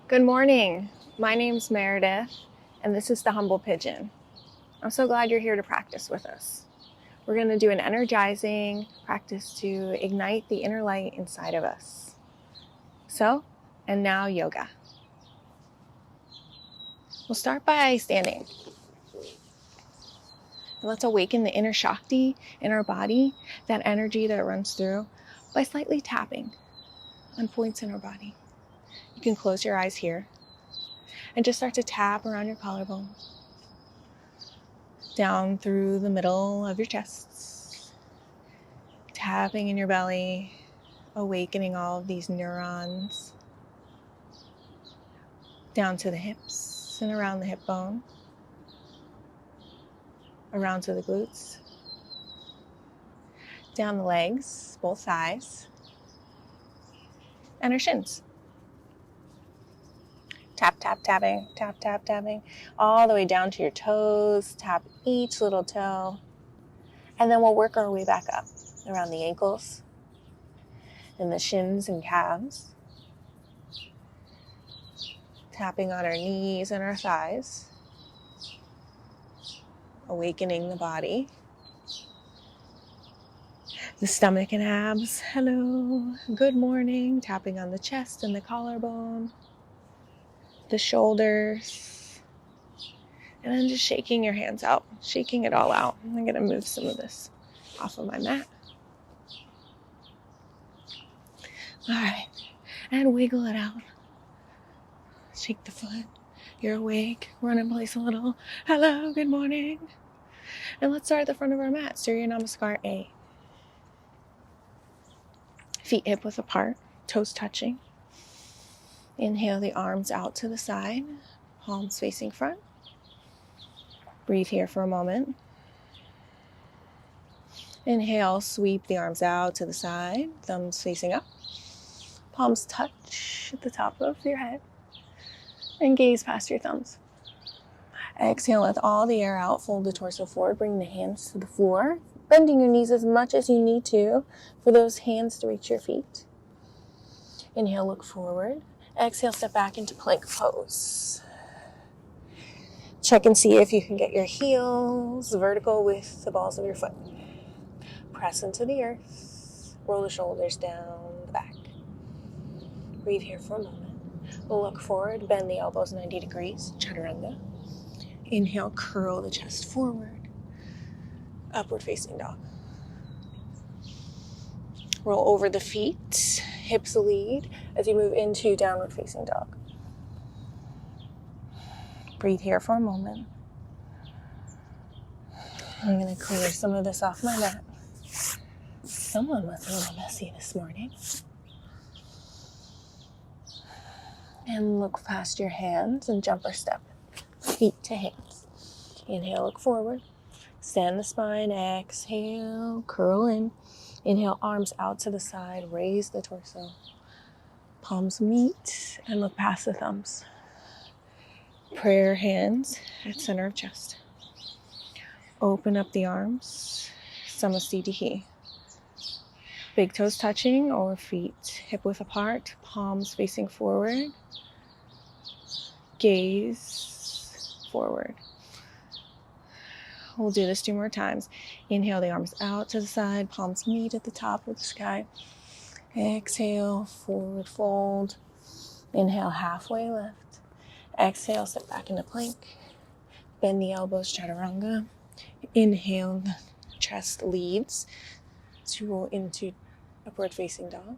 Good morning. My name's Meredith, and this is the Humble Pigeon. I'm so glad you're here to practice with us. We're going to do an energizing practice to ignite the inner light inside of us. And now yoga. We'll start by standing. And let's awaken the inner Shakti in our body, that energy that runs through, by slightly tapping on points in our body. You can close your eyes here and just start to tap around your collarbone, down through the middle of your chest, tapping in your belly, awakening all of these neurons, down to the hips and around the hip bone, around to the glutes, down the legs, both thighs, and our shins. Tap, tap, tapping, tap, tap, tapping, all the way down to your toes. Tap each little toe. And then we'll work our way back up around the ankles and the shins and calves. Tapping on our knees and our thighs. Awakening the body. The stomach and abs. Hello. Good morning. Tapping on the chest and the collarbone. The shoulders. And then just shaking your hands out. Shaking it all out. I'm going to move some of this off of my mat. All right. And wiggle it out. Shake the foot. You're awake. Run in place a little. Hello. Good morning. And let's start at the front of our mat. Surya Namaskar A. Feet hip width apart. Toes touching. Inhale the arms out to the side. Palms facing front. Breathe here for a moment. Inhale, sweep the arms out to the side. Thumbs facing up. Palms touch at the top of your head. And gaze past your thumbs. Exhale, let all the air out. Fold the torso forward. Bring the hands to the floor. Bending your knees as much as you need to for those hands to reach your feet. Inhale, look forward. Exhale, step back into plank pose. Check and see if you can get your heels vertical with the balls of your foot. Press into the earth. Roll the shoulders down the back. Breathe here for a moment. Look forward. Bend the elbows 90 degrees. Chaturanga. Inhale, curl the chest forward. Upward facing dog. Roll over the feet. Hips lead as you move into downward facing dog. Breathe here for a moment. I'm going to clear some of this off my mat. Someone was a little messy this morning. And look past your hands and jumper step. Feet to hands. Inhale, look forward. Extend the spine. Exhale, curl in. Inhale, arms out to the side. Raise the torso. Palms meet and look past the thumbs. Prayer hands at center of chest. Open up the arms. Samastitihi. Big toes touching or feet hip width apart. Palms facing forward. Gaze forward. We'll do this 2 more times. Inhale the arms out to the side. Palms meet at the top of the sky. Exhale, forward fold. Inhale, halfway lift. Exhale, step back into plank. Bend the elbows, chaturanga. Inhale, the chest leads to roll into upward facing dog.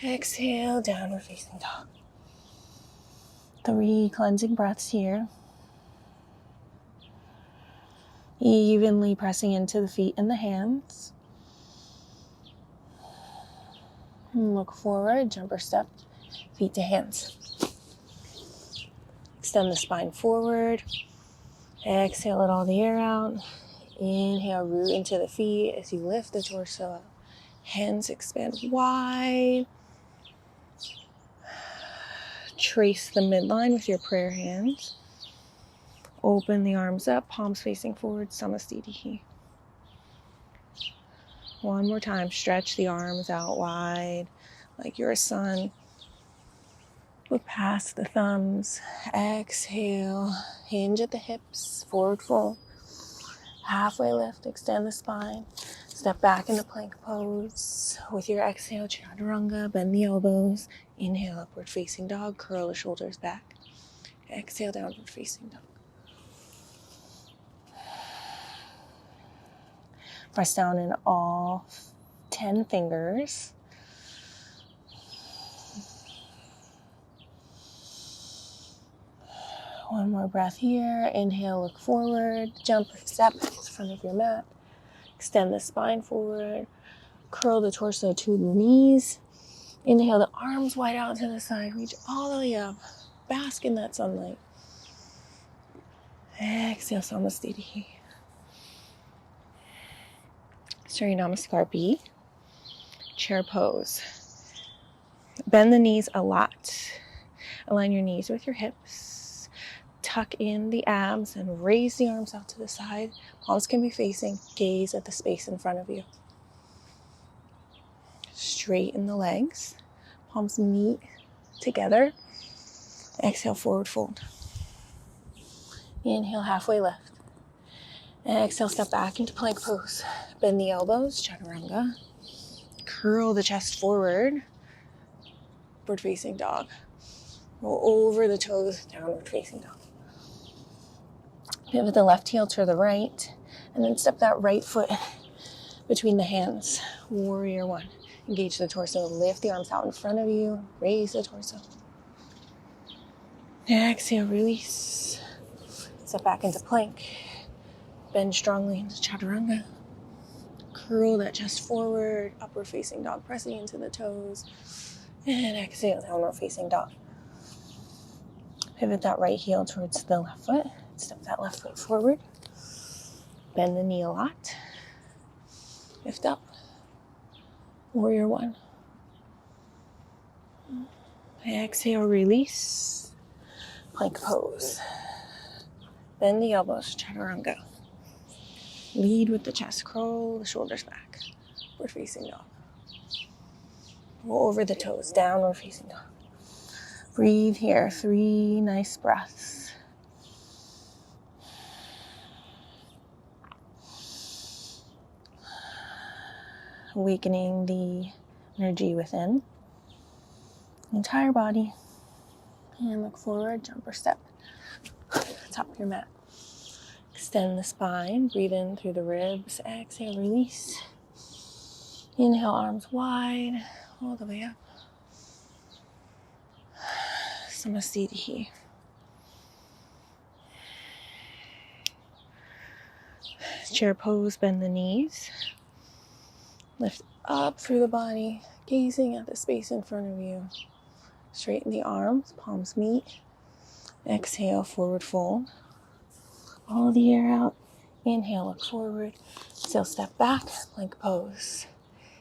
Exhale, downward facing dog. 3 cleansing breaths here. Evenly pressing into the feet and the hands. And look forward, jumper step, feet to hands. Extend the spine forward. Exhale, let all the air out. Inhale, root into the feet as you lift the torso up. Hands expand wide. Trace the midline with your prayer hands. Open the arms up, palms facing forward, Samastitihi. 1 more time, stretch the arms out wide like you're a sun. Look past the thumbs. Exhale. Hinge at the hips. Forward fold. Halfway lift. Extend the spine. Step back into plank pose. With your exhale, chaturanga. Bend the elbows. Inhale, upward facing dog. Curl the shoulders back. Exhale, downward facing dog. Press down in all 10 fingers. One more breath here. Inhale, look forward. Jump or step in front of your mat. Extend the spine forward. Curl the torso to the knees. Inhale, the arms wide out to the side. Reach all the way up. Bask in that sunlight. Exhale, Samastiti. Surya Namaskar B. Chair pose. Bend the knees a lot. Align your knees with your hips. Tuck in the abs and raise the arms out to the side. Palms can be facing. Gaze at the space in front of you. Straighten the legs. Palms meet together. Exhale, forward fold. Inhale, halfway lift. Exhale, step back into plank pose. Bend the elbows, chaturanga. Curl the chest forward. Upward facing dog. Roll over the toes, downward facing dog. Pivot the left heel to the right, and then step that right foot between the hands. Warrior one. Engage the torso. Lift the arms out in front of you. Raise the torso. Exhale, release. Step back into plank. Bend strongly into chaturanga. Curl that chest forward. Upward facing dog, pressing into the toes. And exhale, downward facing dog. Pivot that right heel towards the left foot. Step that left foot forward. Bend the knee a lot. Lift up. Warrior one. Exhale, release. Plank pose. Bend the elbows, chaturanga. Lead with the chest, curl the shoulders back. Upward facing dog. Roll over the toes, downward facing dog. Breathe here, 3 nice breaths. Awakening the energy within the entire body. And look forward, jump or step. Top of your mat. Extend the spine, breathe in through the ribs. Exhale, release. Inhale, arms wide, all the way up. Samastiti. Chair pose, bend the knees. Lift up through the body, gazing at the space in front of you. Straighten the arms, palms meet. Exhale, forward fold. All the air out. Inhale, look forward. Exhale, step back, plank pose.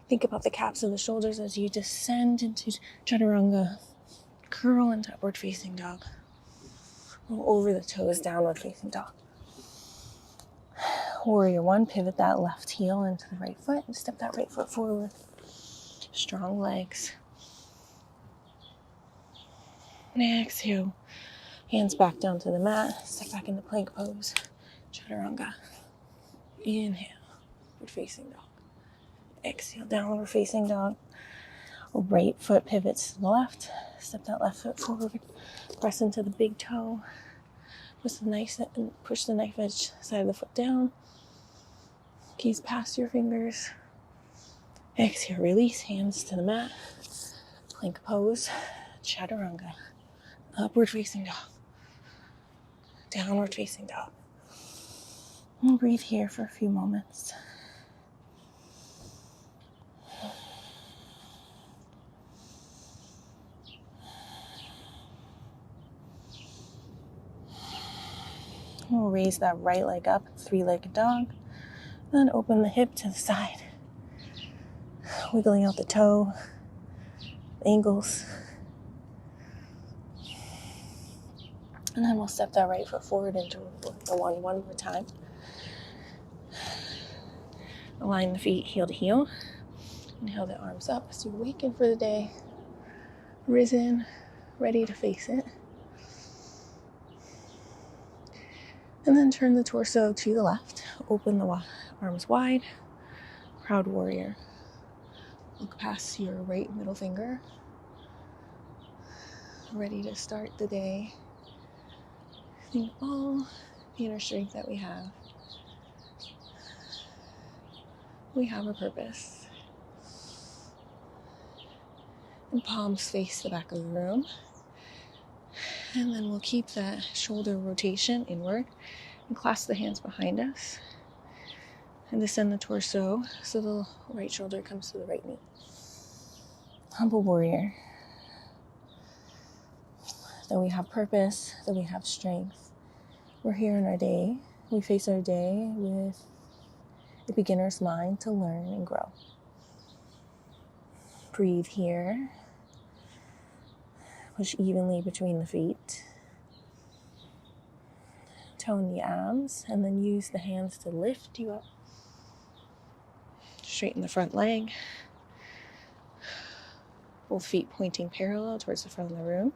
Think about the caps of the shoulders as you descend into chaturanga. Curl into upward facing dog. Roll over the toes, downward facing dog. Warrior one, pivot that left heel into the right foot and step that right foot forward. Strong legs. And exhale. Hands back down to the mat. Step back into plank pose. Chaturanga. Inhale. Upward facing dog. Exhale. Downward facing dog. Right foot pivots to the left. Step that left foot forward. Press into the big toe. Push the knife edge side of the foot down. Gaze past your fingers. Exhale. Release. Hands to the mat. Plank pose. Chaturanga. Upward facing dog. Downward facing dog. And breathe here for a few moments. We'll raise that right leg up, 3-legged dog. Then open the hip to the side. Wiggling out the toe, ankles. And then we'll step that right foot forward into the one more time. Align the feet heel to heel. Inhale the arms up as you awaken for the day. Risen. ready to face it. And then turn the torso to the left. Open the arms wide. Proud warrior. Look past your right middle finger. Ready to start the day. Think all the inner strength that we have. We have a purpose. And palms face the back of the room. And then we'll keep that shoulder rotation inward and clasp the hands behind us. And descend the torso so the right shoulder comes to the right knee. Humble warrior. That we have purpose, that we have strength. We're here in our day. We face our day with a beginner's mind to learn and grow. Breathe here. Push evenly between the feet. Tone the abs, and then use the hands to lift you up. Straighten the front leg. Both feet pointing parallel towards the front of the room.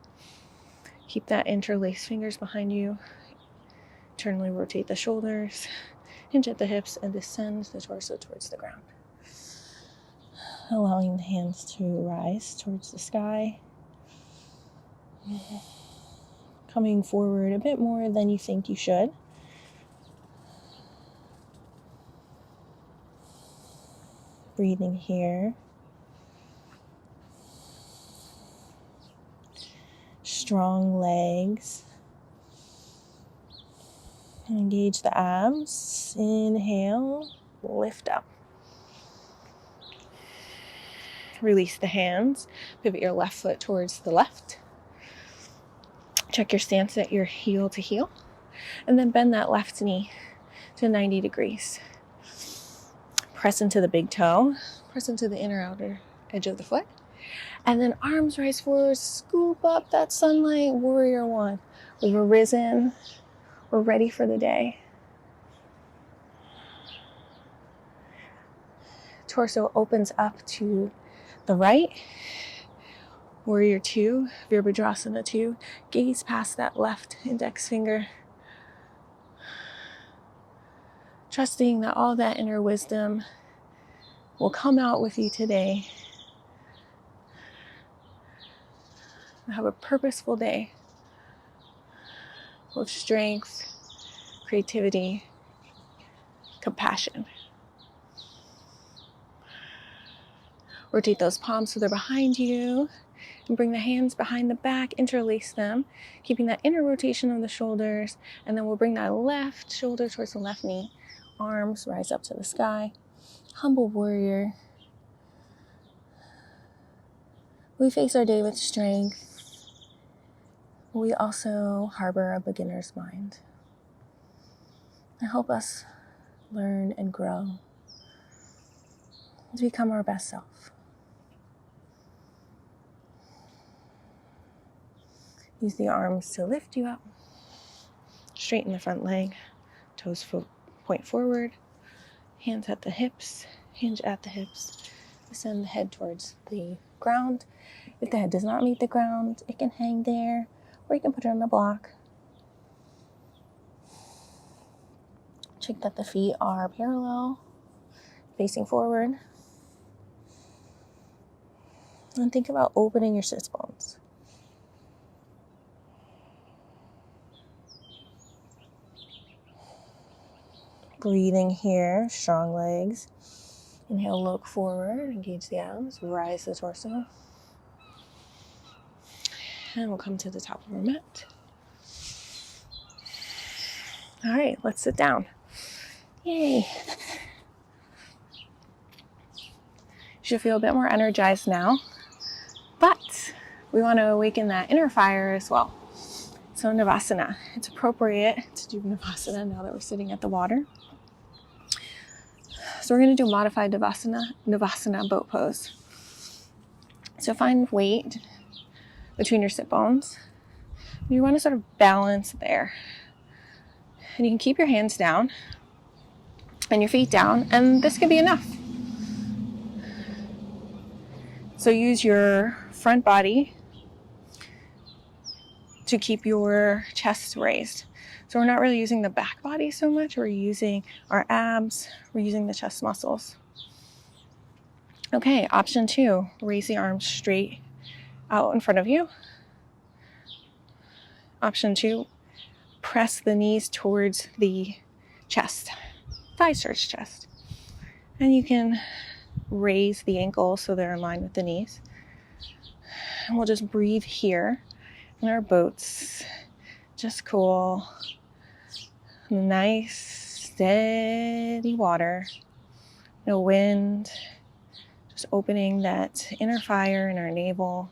Keep that interlaced fingers behind you. Internally rotate the shoulders. Hinge at the hips and descend the torso towards the ground. Allowing the hands to rise towards the sky. Coming forward a bit more than you think you should. Breathing here. Strong legs. Engage the abs. Inhale, lift up. Release the hands. Pivot your left foot towards the left. Check your stance at your heel to heel. And then bend that left knee to 90 degrees. Press into the big toe. Press into the inner outer edge of the foot. And then arms rise forward. Scoop up that sunlight. Warrior one. We've arisen. We're ready for the day. Torso opens up to the right. Warrior 2, Virabhadrasana 2. Gaze past that left index finger. Trusting that all that inner wisdom will come out with you today. Have a purposeful day with strength, creativity, compassion. Rotate those palms so they're behind you. And bring the hands behind the back, interlace them, keeping that inner rotation of the shoulders. And then we'll bring that left shoulder towards the left knee. Arms rise up to the sky. Humble warrior. We face our day with strength. We also harbor a beginner's mind. And help us learn and grow to become our best self. Use the arms to lift you up. Straighten the front leg. Toes point forward. Hands at the hips. Hinge at the hips. Send the head towards the ground. If the head does not meet the ground, it can hang there, or you can put it on a block. Check that the feet are parallel, facing forward. And think about opening your sits bones. Breathing here, strong legs. Inhale, look forward, engage the abs, rise the torso. And we'll come to the top of our mat. All right, let's sit down. Yay. You should feel a bit more energized now, but we want to awaken that inner fire as well. So Navasana, it's appropriate to do Navasana now that we're sitting at the water. So we're going to do modified Navasana boat pose. So find weight between your sit bones. You want to sort of balance there. And you can keep your hands down and your feet down, and this could be enough. So use your front body to keep your chest raised. So we're not really using the back body so much. We're using our abs. We're using the chest muscles. Okay, option 2, raise the arms straight out in front of you. Option 2, press the knees towards the chest, thighs towards chest. And you can raise the ankles so they're in line with the knees. And we'll just breathe here in our boats. Just cool. Nice, steady water. No wind. Just opening that inner fire in our navel.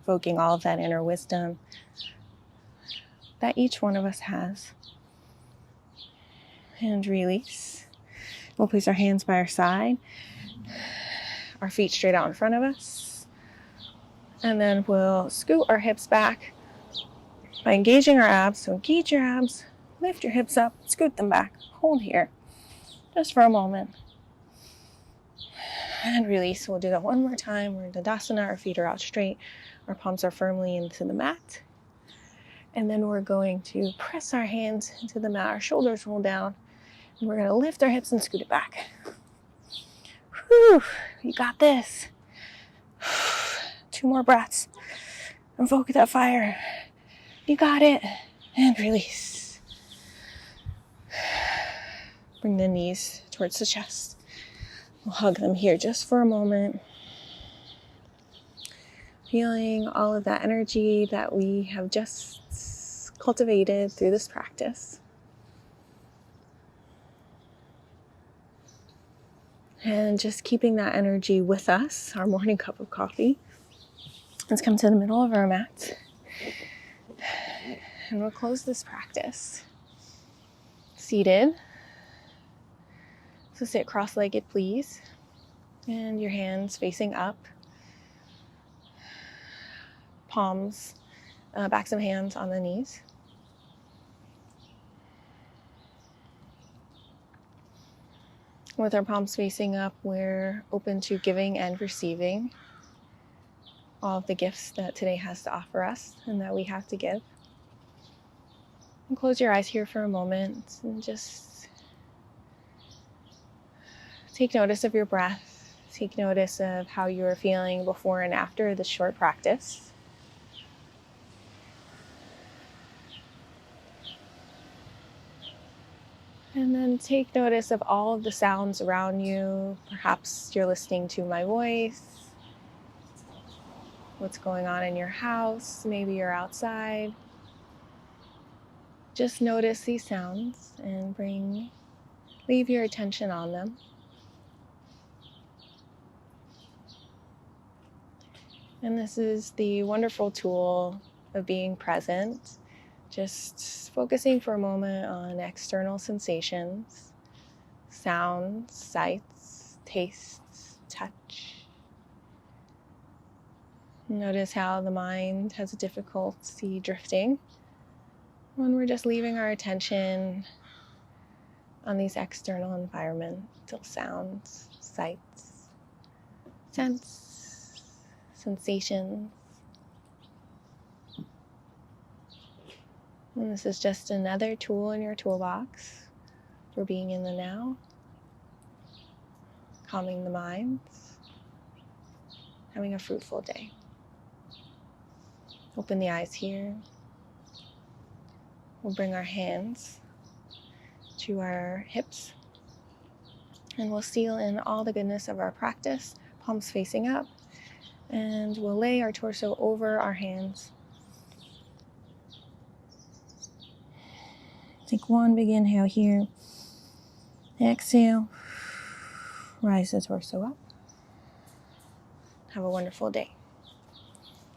Evoking all of that inner wisdom that each one of us has. And release. We'll place our hands by our side. Our feet straight out in front of us. And then we'll scoot our hips back by engaging our abs. So engage your abs, lift your hips up, scoot them back. Hold here just for a moment. And release. We'll do that one more time. We're in Tadasana. Our feet are out straight. Our palms are firmly into the mat. And then we're going to press our hands into the mat. Our shoulders roll down. And we're going to lift our hips and scoot it back. Whew, you got this. 2 more breaths. Invoke that fire. You got it. And release. Bring the knees towards the chest. We'll hug them here just for a moment. Feeling all of that energy that we have just cultivated through this practice. And just keeping that energy with us, our morning cup of coffee. Let's come to the middle of our mat. And we'll close this practice. Seated. So sit cross-legged, please. And your hands facing up. Palms, backs of hands on the knees. With our palms facing up, we're open to giving and receiving all of the gifts that today has to offer us and that we have to give. And close your eyes here for a moment and just take notice of your breath. Take notice of how you are feeling before and after this short practice. And then take notice of all of the sounds around you. Perhaps you're listening to my voice. What's going on in your house? Maybe you're outside. Just notice these sounds and leave your attention on them. And this is the wonderful tool of being present. Just focusing for a moment on external sensations, sounds, sights, tastes, touch. Notice how the mind has a difficulty drifting when we're just leaving our attention on these external environmental sounds, sights, scents, sensations. And this is just another tool in your toolbox for being in the now, calming the mind, having a fruitful day. Open the eyes here. We'll bring our hands to our hips and we'll seal in all the goodness of our practice, palms facing up, and we'll lay our torso over our hands. Take one big inhale here. Exhale. Rise the torso up. Have a wonderful day.